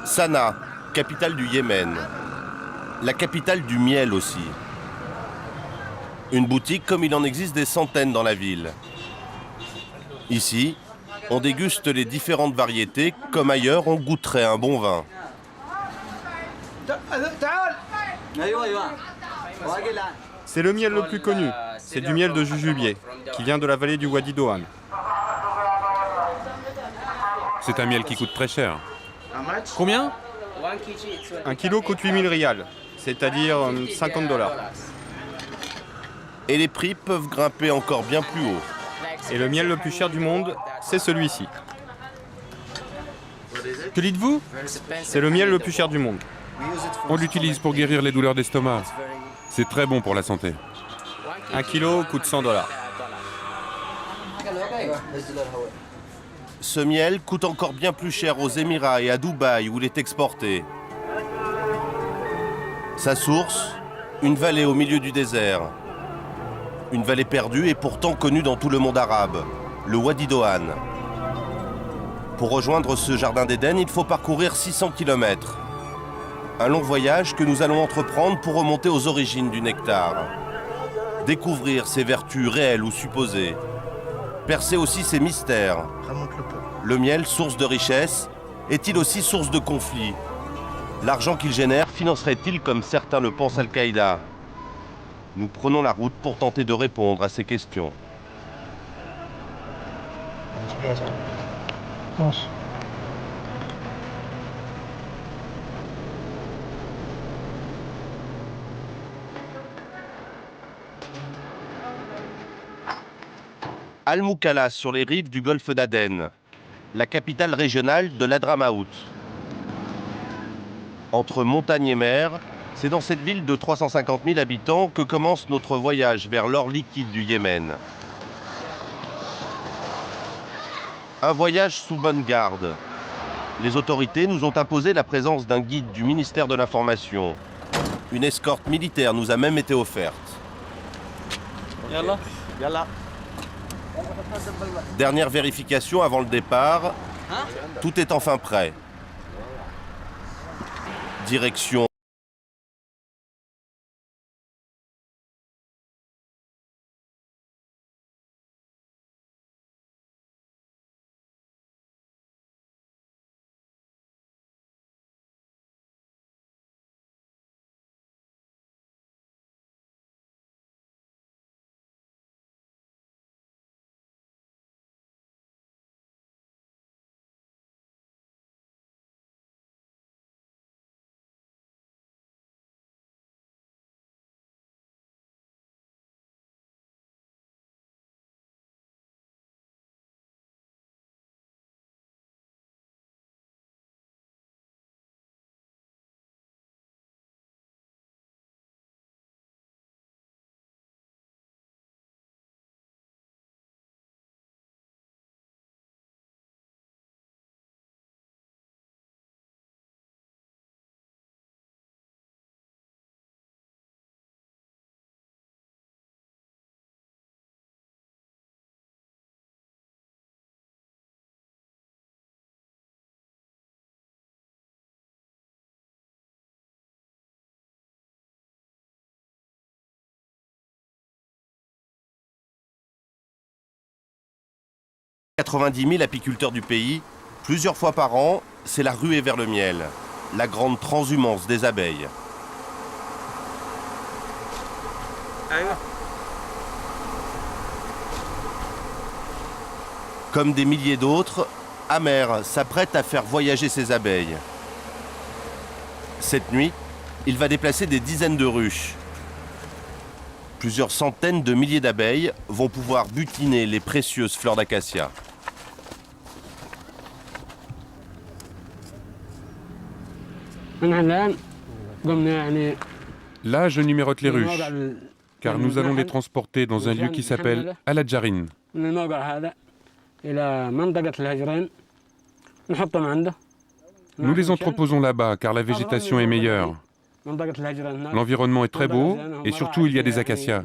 Sanaa, capitale du Yémen. La capitale du miel aussi. Une boutique comme il en existe des centaines dans la ville. Ici, on déguste les différentes variétés, comme ailleurs on goûterait un bon vin. C'est le miel le plus connu. C'est du miel de jujubier, qui vient de la vallée du Wadi Doan. C'est un miel qui coûte très cher. Combien? Un kilo coûte 8000 rials, c'est-à-dire 50 $. Et les prix peuvent grimper encore bien plus haut. Et le miel le plus cher du monde, c'est celui-ci. Que dites-vous? C'est le miel le plus cher du monde. On l'utilise pour guérir les douleurs d'estomac. C'est très bon pour la santé. Un kilo coûte 100 $. Ce miel coûte encore bien plus cher aux Émirats et à Dubaï où il est exporté. Sa source, une vallée au milieu du désert. Une vallée perdue et pourtant connue dans tout le monde arabe, le Wadi Doan. Pour rejoindre ce jardin d'Éden, il faut parcourir 600 km. Un long voyage que nous allons entreprendre pour remonter aux origines du nectar. Découvrir ses vertus réelles ou supposées. Percer aussi ses mystères. Le miel, source de richesse, est-il aussi source de conflit? L'argent qu'il génère financerait-il, comme certains le pensent, Al-Qaïda? Nous prenons la route pour tenter de répondre à ces questions. Al-Moukalla, sur les rives du golfe d'Aden, la capitale régionale de l'Hadramaout. Entre montagne et mer, c'est dans cette ville de 350 000 habitants que commence notre voyage vers l'or liquide du Yémen. Un voyage sous bonne garde. Les autorités nous ont imposé la présence d'un guide du ministère de l'Information. Une escorte militaire nous a même été offerte. Dernière vérification avant le départ. Tout est enfin prêt. Direction. « 90 000 apiculteurs du pays, plusieurs fois par an, c'est la ruée vers le miel, la grande transhumance des abeilles. Comme des milliers d'autres, Amer s'apprête à faire voyager ses abeilles. Cette nuit, il va déplacer des dizaines de ruches. Plusieurs centaines de milliers d'abeilles vont pouvoir butiner les précieuses fleurs d'acacia. Là, je numérote les ruches, car nous allons les transporter dans un lieu qui s'appelle Al-Adjarin. Nous les entreposons là-bas, car la végétation est meilleure. L'environnement est très beau, et surtout, il y a des acacias.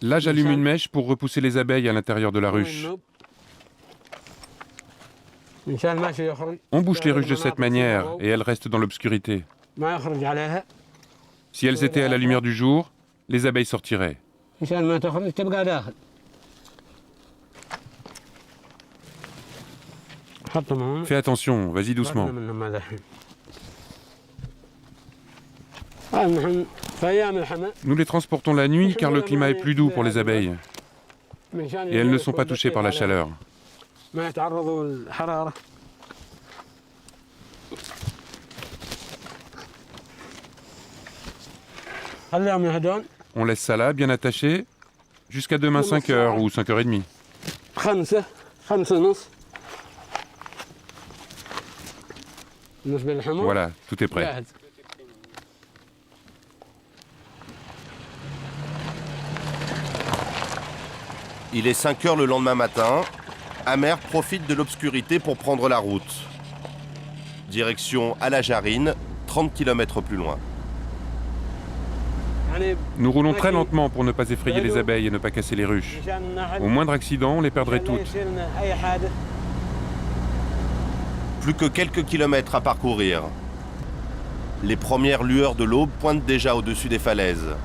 Là, j'allume une mèche pour repousser les abeilles à l'intérieur de la ruche. On bouche les ruches de cette manière et elles restent dans l'obscurité. Si elles étaient à la lumière du jour, les abeilles sortiraient. Fais attention, vas-y doucement. Nous les transportons la nuit car le climat est plus doux pour les abeilles et elles ne sont pas touchées par la chaleur. On laisse ça là, bien attaché, jusqu'à demain 5h ou 5h30. Voilà, tout est prêt. Il est 5 heures le lendemain matin. Amer profite de l'obscurité pour prendre la route. Direction Al-Ajarine, 30 km plus loin. Nous roulons très lentement pour ne pas effrayer les abeilles et ne pas casser les ruches. Au moindre accident, on les perdrait toutes. Plus que quelques kilomètres à parcourir. Les premières lueurs de l'aube pointent déjà au-dessus des falaises.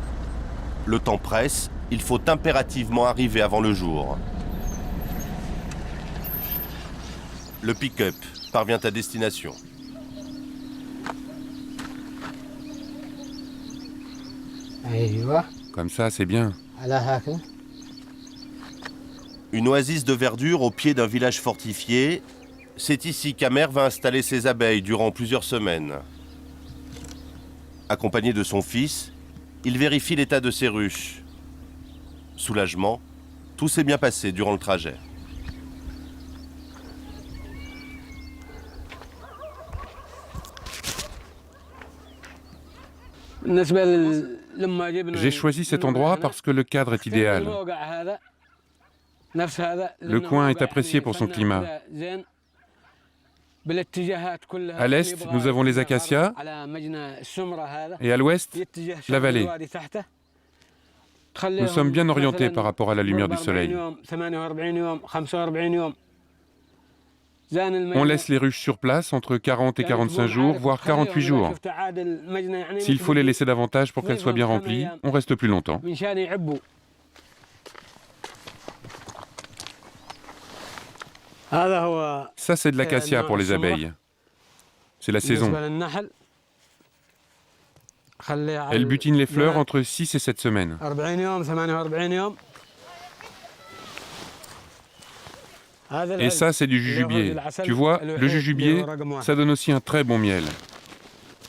Le temps presse, il faut impérativement arriver avant le jour. Le pick-up parvient à destination. Comme ça, c'est bien. Une oasis de verdure au pied d'un village fortifié. C'est ici qu'Amer va installer ses abeilles durant plusieurs semaines. Accompagné de son fils, il vérifie l'état de ses ruches. Soulagement, tout s'est bien passé durant le trajet. J'ai choisi cet endroit parce que le cadre est idéal. Le coin est apprécié pour son climat. À l'est, nous avons les acacias et à l'ouest, la vallée. Nous sommes bien orientés par rapport à la lumière du soleil. On laisse les ruches sur place entre 40 et 45 jours, voire 48 jours. S'il faut les laisser davantage pour qu'elles soient bien remplies, on reste plus longtemps. Ça, c'est de l'acacia pour les abeilles. C'est la saison. Elles butinent les fleurs entre 6 et 7 semaines. Et ça, c'est du jujubier. Tu vois, le jujubier, ça donne aussi un très bon miel.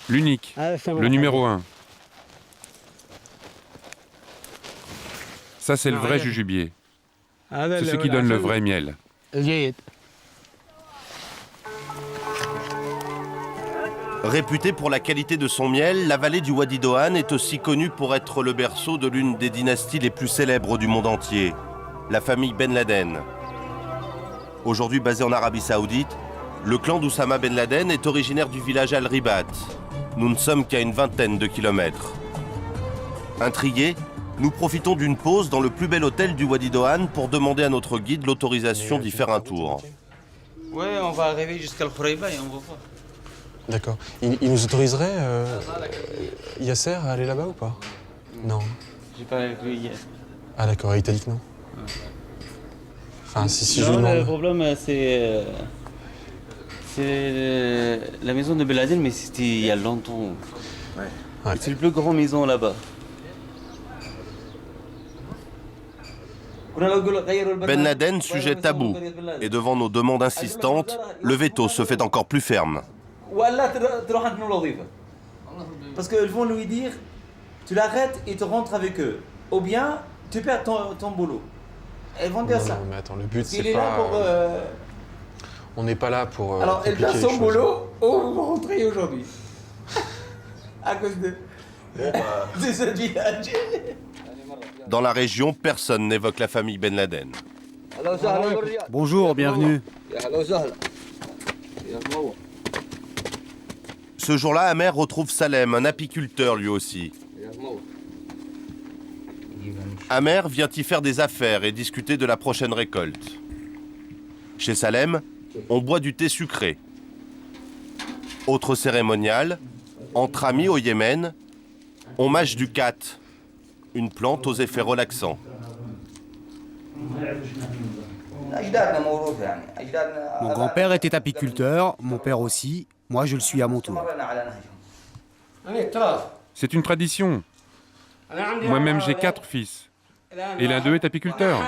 L'unique, le numéro 1. Ça, c'est le vrai jujubier. C'est ce qui donne le vrai miel. Réputée pour la qualité de son miel, la vallée du Wadi Doan est aussi connue pour être le berceau de l'une des dynasties les plus célèbres du monde entier, la famille Ben Laden. Aujourd'hui basée en Arabie Saoudite, le clan d'Oussama Ben Laden est originaire du village Al-Ribat. Nous ne sommes qu'à une vingtaine de kilomètres. Intrigués, nous profitons d'une pause dans le plus bel hôtel du Wadi Doan pour demander à notre guide l'autorisation d'y faire un tour. Ouais, on va arriver jusqu'à Al-Khurayba et on va voir. D'accord. Il nous autoriserait, Yasser, à aller là-bas ou pas? Non. J'ai parlé avec lui hier. Ah d'accord, il t'a dit que non? Enfin, si je lui Non, demande... le problème, c'est la maison de Ben Laden, mais c'était il y a longtemps. Ouais. C'est la plus grande maison là-bas. Ben Laden, sujet tabou. Et devant nos demandes insistantes, le veto se fait encore plus ferme. Parce qu'ils vont lui dire, tu l'arrêtes et tu rentres avec eux. Ou bien, tu perds ton boulot. Elles vont dire ça. Non, mais attends, le but, c'est Il est pas... là pour... On n'est pas là pour Alors, elle compliquer perd les son choses. boulot ou vous rentrez aujourd'hui. À cause de... de ce village. Dans la région, personne n'évoque la famille Ben Laden. Bonjour, bienvenue. Ce jour-là, Amer retrouve Salem, un apiculteur lui aussi. Amer vient y faire des affaires et discuter de la prochaine récolte. Chez Salem, on boit du thé sucré. Autre cérémonial, entre amis au Yémen, on mâche du khat, une plante aux effets relaxants. Mon grand-père était apiculteur, mon père aussi, moi je le suis à mon tour. C'est une tradition. Moi-même, j'ai 4 fils. Et l'un d'eux est apiculteur.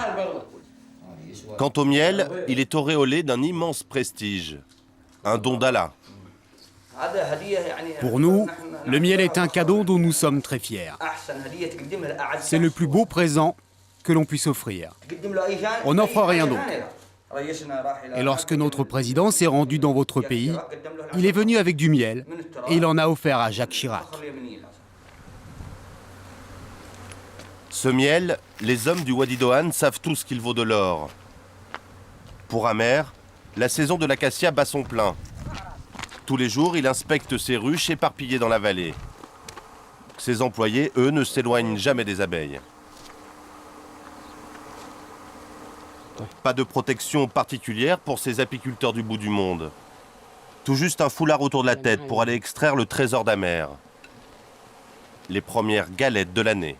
Quant au miel, il est auréolé d'un immense prestige, un don d'Allah. Pour nous, le miel est un cadeau dont nous sommes très fiers. C'est le plus beau présent que l'on puisse offrir. On n'offre rien d'autre. Et lorsque notre président s'est rendu dans votre pays, il est venu avec du miel et il en a offert à Jacques Chirac. Ce miel, les hommes du Wadi Doan savent tous qu'il vaut de l'or. Pour Amer, la saison de l'acacia bat son plein. Tous les jours, il inspecte ses ruches éparpillées dans la vallée. Ses employés, eux, ne s'éloignent jamais des abeilles. Pas de protection particulière pour ces apiculteurs du bout du monde. Tout juste un foulard autour de la tête pour aller extraire le trésor d'Amer. Les premières galettes de l'année.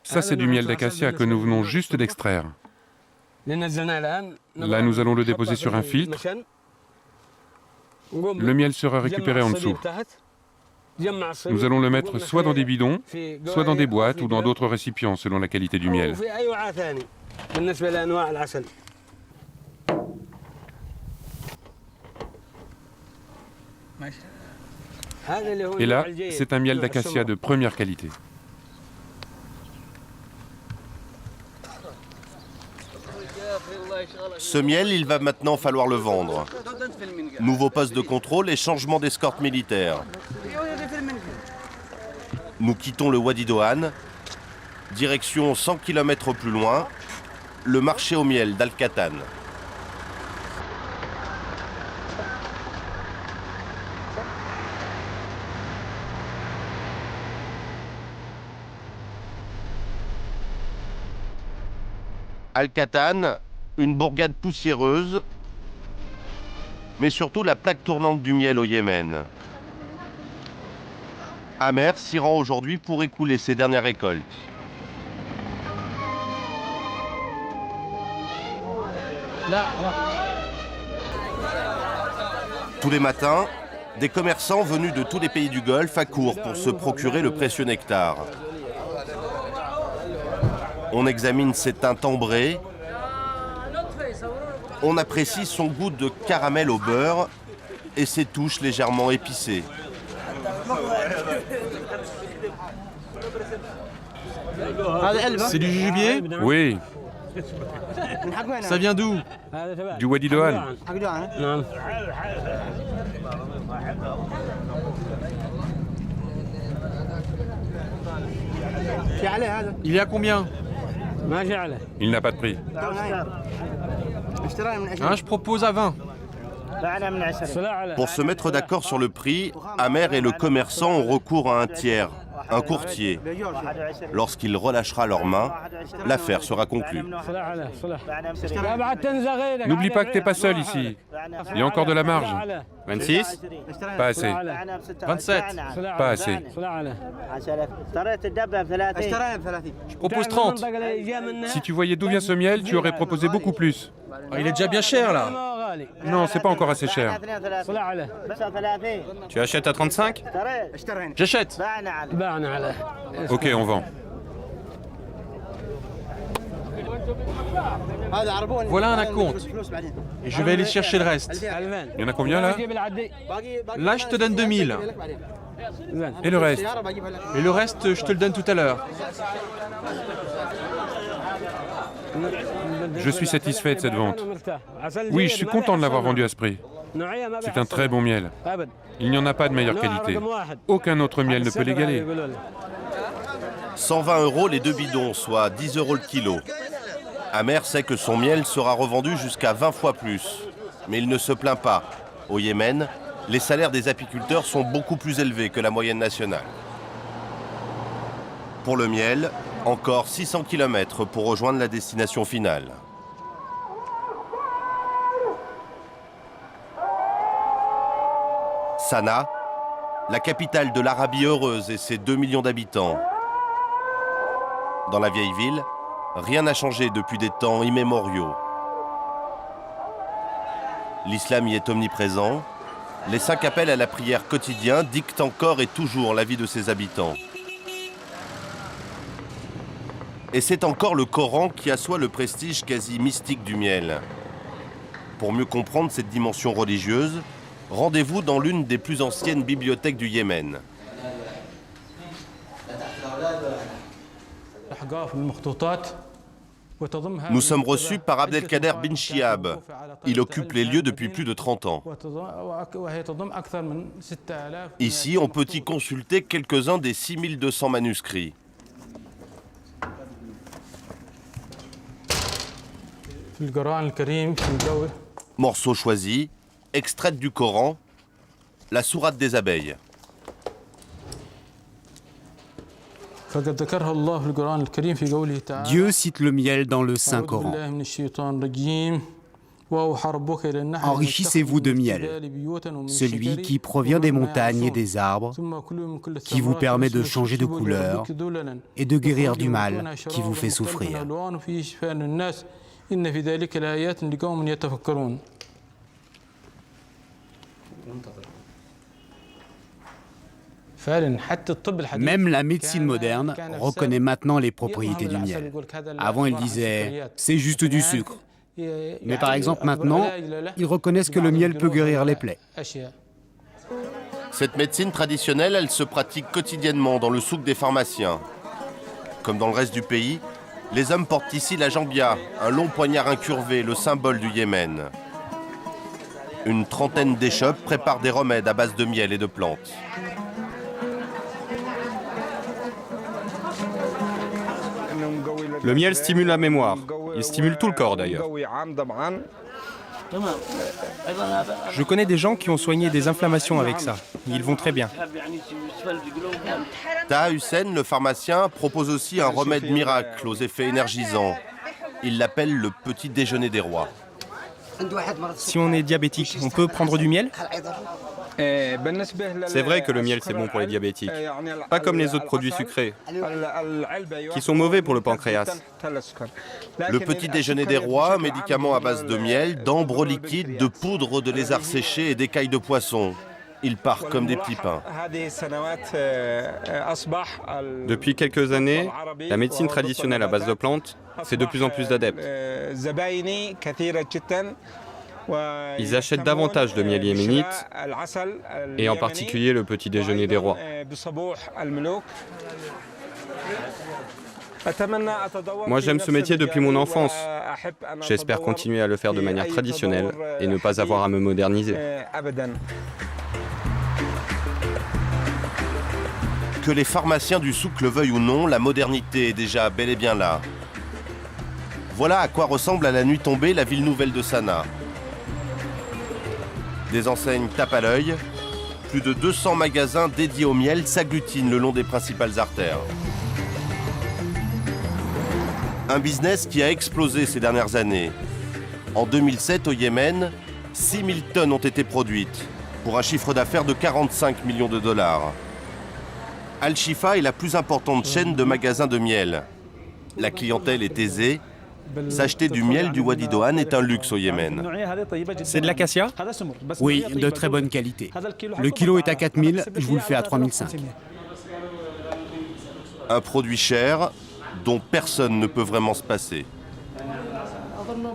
Ça, c'est du miel d'acacia que nous venons juste d'extraire. Là, nous allons le déposer sur un filtre. Le miel sera récupéré en dessous. Nous allons le mettre soit dans des bidons, soit dans des boîtes ou dans d'autres récipients selon la qualité du miel. Et là, c'est un miel d'acacia de première qualité. Ce miel, il va maintenant falloir le vendre. Nouveau poste de contrôle et changement d'escorte militaire. Nous quittons le Wadi Doan. Direction 100 km plus loin, le marché au miel d'Al-Katan. Al-Katan, une bourgade poussiéreuse, mais surtout la plaque tournante du miel au Yémen. Amer s'y rend aujourd'hui pour écouler ses dernières récoltes. Tous les matins, des commerçants venus de tous les pays du Golfe accourent pour se procurer le précieux nectar. On examine ses teintes ambrées. On apprécie son goût de caramel au beurre et ses touches légèrement épicées. C'est du jujubier? Oui, Ça vient d'où? du Wadi Doan. Il est à combien? Il n'a pas de prix. Je propose à 20. Pour se mettre d'accord sur le prix, Amer et le commerçant ont recours à un tiers, un courtier. Lorsqu'il relâchera leurs mains, l'affaire sera conclue. N'oublie pas que t'es pas seul ici. Il y a encore de la marge. 26? Pas assez. 27. Pas assez. Je propose 30. Si tu voyais d'où vient ce miel, tu aurais proposé beaucoup plus. Il est déjà bien cher là. Non, c'est pas encore assez cher. Tu achètes à 35? J'achète. Ok, on vend. Voilà un acompte. Et je vais aller chercher le reste. Il y en a combien là? Là, je te donne 2000. Et le reste? Et le reste, je te le donne tout à l'heure. Je suis satisfait de cette vente. Oui, je suis content de l'avoir vendu à ce prix. C'est un très bon miel. Il n'y en a pas de meilleure qualité. Aucun autre miel ne peut l'égaler. 120 € les 2 bidons, soit 10 € le kilo. Amer sait que son miel sera revendu jusqu'à 20 fois plus. Mais il ne se plaint pas. Au Yémen, les salaires des apiculteurs sont beaucoup plus élevés que la moyenne nationale. Pour le miel, encore 600 km pour rejoindre la destination finale. Sanaa, la capitale de l'Arabie heureuse et ses 2 millions d'habitants. Dans la vieille ville, rien n'a changé depuis des temps immémoriaux. L'islam y est omniprésent. Les 5 appels à la prière quotidiens dictent encore et toujours la vie de ses habitants. Et c'est encore le Coran qui assoit le prestige quasi mystique du miel. Pour mieux comprendre cette dimension religieuse, rendez-vous dans l'une des plus anciennes bibliothèques du Yémen. Nous sommes reçus par Abdelkader bin Chihab. Il occupe les lieux depuis plus de 30 ans. Ici, on peut y consulter quelques-uns des 6200 manuscrits. Morceau choisi, extraite du Coran, la sourate des abeilles. Dieu cite le miel dans le Saint-Coran. Enrichissez-vous de miel, celui qui provient des montagnes et des arbres, qui vous permet de changer de couleur et de guérir du mal qui vous fait souffrir. Même la médecine moderne reconnaît maintenant les propriétés du miel. Avant, ils disaient « c'est juste du sucre ». Mais par exemple maintenant, ils reconnaissent que le miel peut guérir les plaies. Cette médecine traditionnelle, elle se pratique quotidiennement dans le souk des pharmaciens. Comme dans le reste du pays, les hommes portent ici la jambia, un long poignard incurvé, le symbole du Yémen. Une trentaine d'échoppes préparent des remèdes à base de miel et de plantes. Le miel stimule la mémoire. Il stimule tout le corps d'ailleurs. Je connais des gens qui ont soigné des inflammations avec ça. Ils vont très bien. Taha Hussein, le pharmacien, propose aussi un remède miracle aux effets énergisants. Il l'appelle le petit déjeuner des rois. Si on est diabétique, on peut prendre du miel? C'est vrai que le miel c'est bon pour les diabétiques. Pas comme les autres produits sucrés, qui sont mauvais pour le pancréas. Le petit déjeuner des rois, médicament à base de miel, d'ambre liquide, de poudre de lézard séché et d'écailles de poisson. Il part comme des petits pains. Depuis quelques années, la médecine traditionnelle à base de plantes, c'est de plus en plus d'adeptes. Ils achètent davantage de miel yéménite, et en particulier le petit déjeuner des rois. Moi j'aime ce métier depuis mon enfance. J'espère continuer à le faire de manière traditionnelle et ne pas avoir à me moderniser. Que les pharmaciens du souk le veuillent ou non, la modernité est déjà bel et bien là. Voilà à quoi ressemble à la nuit tombée la ville nouvelle de Sanaa. Des enseignes tapent à l'œil. Plus de 200 magasins dédiés au miel s'agglutinent le long des principales artères. Un business qui a explosé ces dernières années. En 2007, au Yémen, 6000 tonnes ont été produites, pour un chiffre d'affaires de 45 millions de dollars. Al-Shifa est la plus importante chaîne de magasins de miel. La clientèle est aisée. S'acheter du miel du Wadi Doan est un luxe au Yémen. C'est de l'acacia? Oui, de très bonne qualité. Le kilo est à 4000, je vous le fais à 3005. Un produit cher dont personne ne peut vraiment se passer.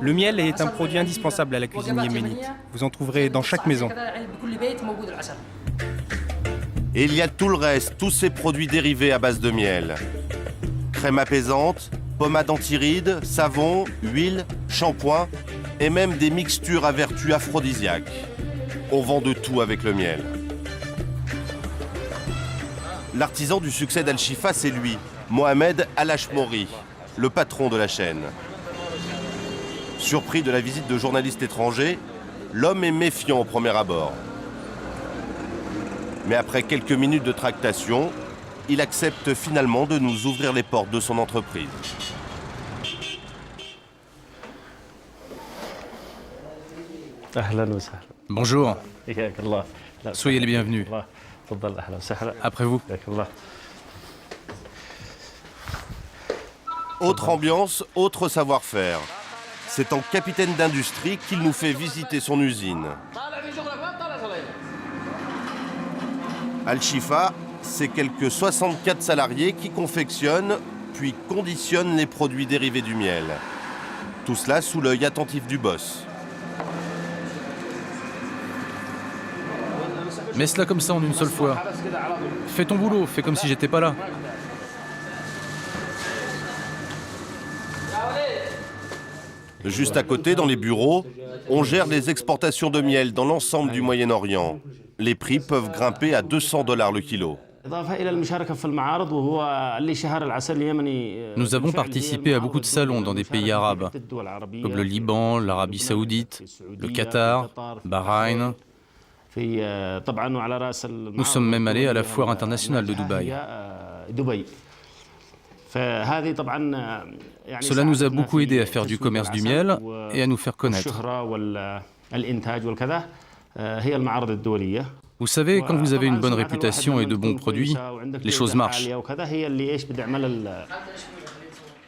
Le miel est un produit indispensable à la cuisine yéménite. Vous en trouverez dans chaque maison. Et il y a tout le reste, tous ces produits dérivés à base de miel. Crème apaisante, pommade anti-rides, savon, huile, shampoing et même des mixtures à vertu aphrodisiaque. On vend de tout avec le miel. L'artisan du succès d'Al-Shifa, c'est lui, Mohamed Al-Ashmouri, le patron de la chaîne. Surpris de la visite de journalistes étrangers, l'homme est méfiant au premier abord. Mais après quelques minutes de tractation, il accepte finalement de nous ouvrir les portes de son entreprise. Bonjour. Soyez les bienvenus. Après vous. Autre ambiance, autre savoir-faire. C'est en capitaine d'industrie qu'il nous fait visiter son usine. Al-Shifa, c'est quelques 64 salariés qui confectionnent puis conditionnent les produits dérivés du miel. Tout cela sous l'œil attentif du boss. Mets cela comme ça en une seule fois. Fais ton boulot, fais comme si j'étais pas là. Juste à côté, dans les bureaux, on gère les exportations de miel dans l'ensemble du Moyen-Orient. Les prix peuvent grimper à 200 $ le kilo. Nous avons participé à beaucoup de salons dans des pays arabes, comme le Liban, l'Arabie Saoudite, le Qatar, Bahreïn. Nous sommes même allés à la foire internationale de Dubaï. Cela nous a beaucoup aidé à faire du commerce du miel et à nous faire connaître. Vous savez, quand vous avez une bonne réputation et de bons produits, les choses marchent.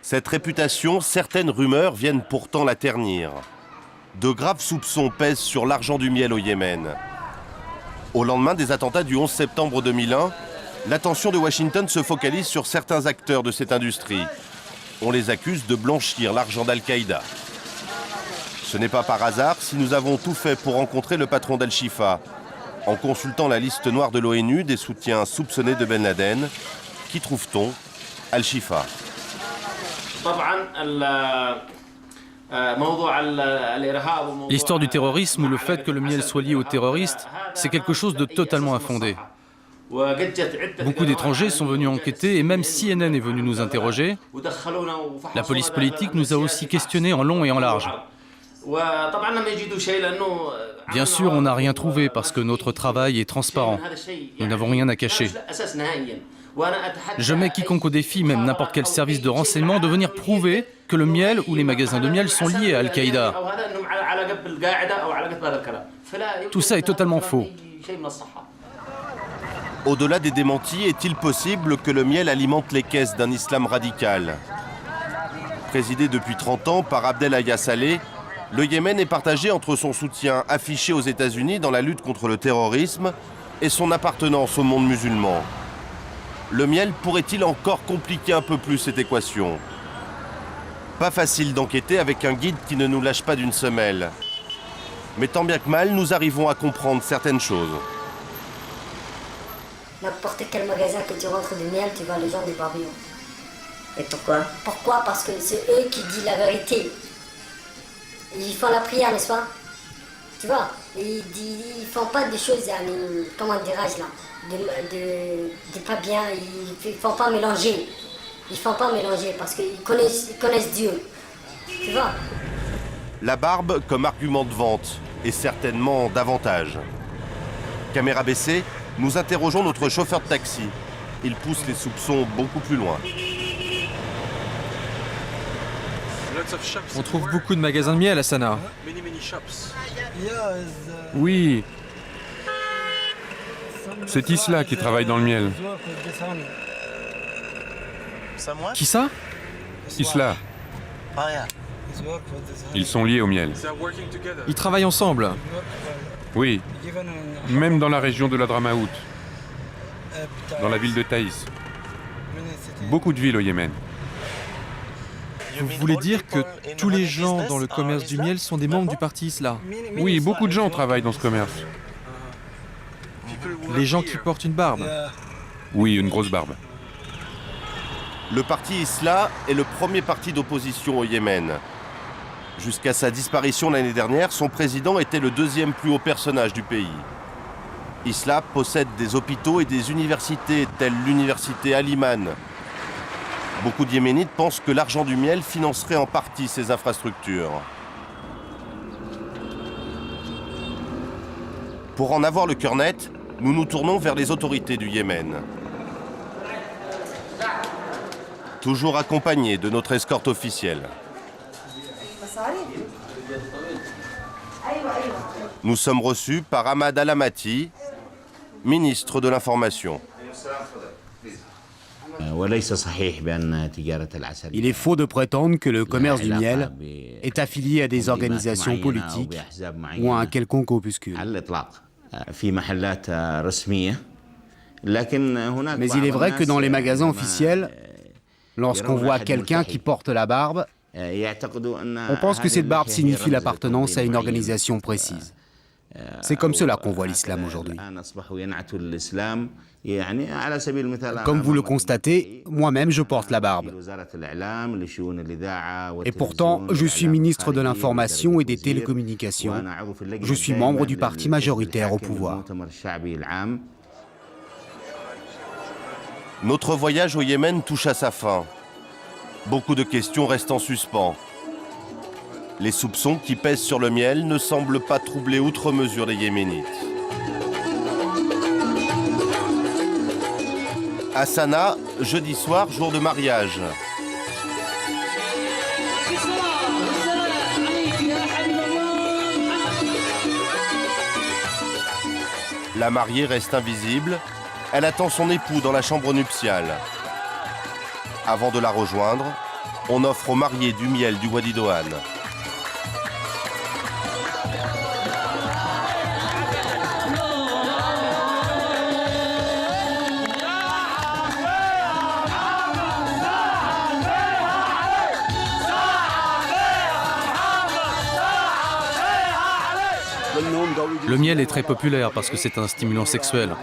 Cette réputation, certaines rumeurs viennent pourtant la ternir. De graves soupçons pèsent sur l'argent du miel au Yémen. Au lendemain des attentats du 11 septembre 2001, l'attention de Washington se focalise sur certains acteurs de cette industrie. On les accuse de blanchir l'argent d'Al-Qaïda. Ce n'est pas par hasard si nous avons tout fait pour rencontrer le patron d'Al-Shifa, en consultant la liste noire de l'ONU des soutiens soupçonnés de Ben Laden. Qui trouve-t-on? Al-Shifa. L'histoire du terrorisme ou le fait que le miel soit lié aux terroristes, c'est quelque chose de totalement infondé. Beaucoup d'étrangers sont venus enquêter et même CNN est venu nous interroger. La police politique nous a aussi questionnés en long et en large. Bien sûr, on n'a rien trouvé parce que notre travail est transparent. Nous n'avons rien à cacher. Je mets quiconque au défi, même n'importe quel service de renseignement, de venir prouver que le miel ou les magasins de miel sont liés à Al-Qaïda. Tout ça est totalement faux. Au-delà des démentis, est-il possible que le miel alimente les caisses d'un islam radical? Présidé depuis 30 ans par Abdel Hayya Saleh, le Yémen est partagé entre son soutien affiché aux États-Unis dans la lutte contre le terrorisme et son appartenance au monde musulman. Le miel pourrait-il encore compliquer un peu plus cette équation? Pas facile d'enquêter avec un guide qui ne nous lâche pas d'une semelle. Mais tant bien que mal, nous arrivons à comprendre certaines choses. N'importe quel magasin que tu rentres de miel, tu vois les gens des barbillons. Et pourquoi? Pourquoi? Parce que c'est eux qui disent la vérité. Ils font la prière, n'est-ce pas? Tu vois, ils font pas des choses, comment dirais-je là, de pas bien, ils font pas mélanger. Ils font pas mélanger parce qu'ils connaissent Dieu. Tu vois? La barbe comme argument de vente et certainement davantage. Caméra baissée, nous interrogeons notre chauffeur de taxi. Il pousse les soupçons beaucoup plus loin. On trouve beaucoup de magasins de miel à Sanaa. Oui. C'est Isla qui travaille dans le miel. Qui ça? Isla. Ils sont liés au miel. Ils travaillent ensemble. Oui. Même dans la région de l'Hadramaout. Dans la ville de Taïs. Beaucoup de villes au Yémen. Vous voulez dire que tous les gens dans le commerce du miel sont des membres du parti Islah? Oui, beaucoup de gens travaillent dans ce commerce. Les gens qui portent une barbe? Oui, une grosse barbe. Le parti Islah est le premier parti d'opposition au Yémen. Jusqu'à sa disparition l'année dernière, son président était le deuxième plus haut personnage du pays. Islah possède des hôpitaux et des universités telles l'université Al-Iman. Beaucoup de Yéménites pensent que l'argent du miel financerait en partie ces infrastructures. Pour en avoir le cœur net, nous nous tournons vers les autorités du Yémen. Toujours accompagnés de notre escorte officielle. Nous sommes reçus par Ahmad Al-Amati, ministre de l'Information. Il est faux de prétendre que le commerce du miel est affilié à des organisations politiques ou à un quelconque opuscule. Mais il est vrai que dans les magasins officiels, lorsqu'on voit quelqu'un qui porte la barbe, on pense que cette barbe signifie l'appartenance à une organisation précise. C'est comme cela qu'on voit l'islam aujourd'hui. Comme vous le constatez, moi-même je porte la barbe. Et pourtant, je suis ministre de l'Information et des Télécommunications. Je suis membre du parti majoritaire au pouvoir. Notre voyage au Yémen touche à sa fin. Beaucoup de questions restent en suspens. Les soupçons qui pèsent sur le miel ne semblent pas troubler outre mesure les Yéménites. À Sanaa, jeudi soir, jour de mariage. La mariée reste invisible. Elle attend son époux dans la chambre nuptiale. Avant de la rejoindre, on offre aux mariés du miel du Wadi Doan. Le miel est très populaire parce que c'est un stimulant sexuel.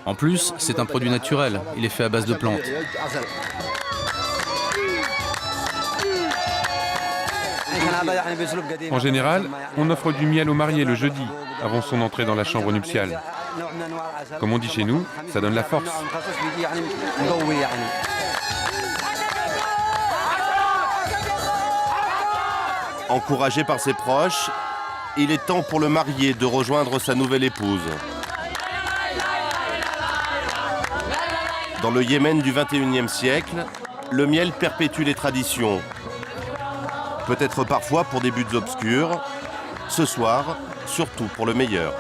En plus, c'est un produit naturel. Il est fait à base de plantes. En général, on offre du miel au marié le jeudi, avant son entrée dans la chambre nuptiale. Comme on dit chez nous, ça donne la force. Encouragé par ses proches, il est temps pour le marié de rejoindre sa nouvelle épouse. Dans le Yémen du XXIe siècle, le miel perpétue les traditions. Peut-être parfois pour des buts obscurs, ce soir, surtout pour le meilleur.